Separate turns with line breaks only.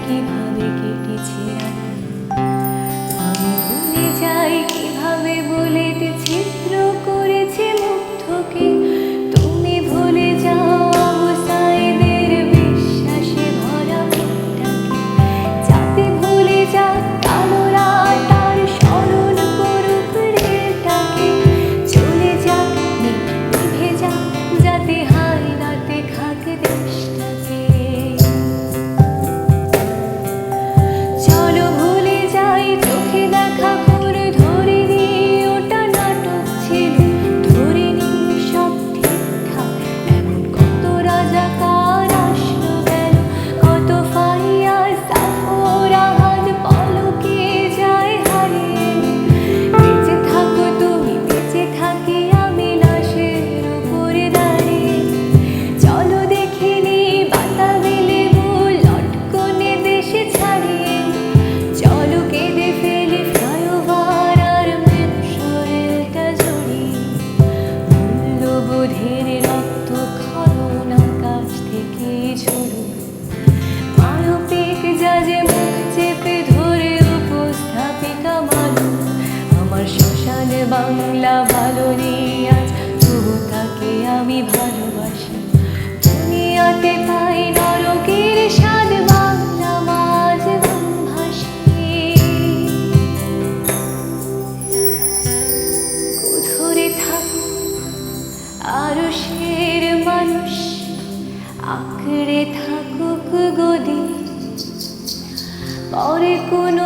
কিভাবে কেটেছে রাত, আমি ভুলে যাই কিভাবে বুলেট ছিদ্র করেছে মুগ্ধকে। তুমি ভুলে যাও আবু সাঈদের বিশ্বাসে ভরা মুখটাকে, যাতে ভুলে যাক কালো রাত আর স্মরণ করুক রেলটাকে। চলে যাক নিভে যাক যাতে হায়নাতে খাক দেশটাকে। চলো ভুলে যাই চোখে দেখা করে ধরিনি ওটা নাটক ছিল, ধরিনি সব ঠিকঠাক। এখন কত রাজাকার আসলো গেল, কত ফাইয়াজ সাফর আহাদ পলকে যায় হারিয়ে। বেঁচে থাকো তুমি, বেঁচে থাকি আমি লাশের উপরে দাঁড়িয়ে। চলো দেখিনি বাতাবি লেবু লটকনে দেশে ছাড়িয়ে। চলো কেঁদে ফেলে ফ্লাইওভার আর মেট্রো রেলটা জড়িয়ে। মূল্যবোধের রক্ত খনন আকাশ থেকে ঝরুক, মানবিক জাজে মুখ চেপে ধরে উপস্থাপিকা মানুষ। আমার শ্মশান বাংলা ভালো নেই আজ, তবু তাকে আমি ভালোবাসি। দুনিয়াতে পাই নরকের স্বাদ, বাংলা মাঝ ভাসি। ধরে থাকো আরশের মানুষ, আঁকড়ে থাকুক গদি, পরে কোনো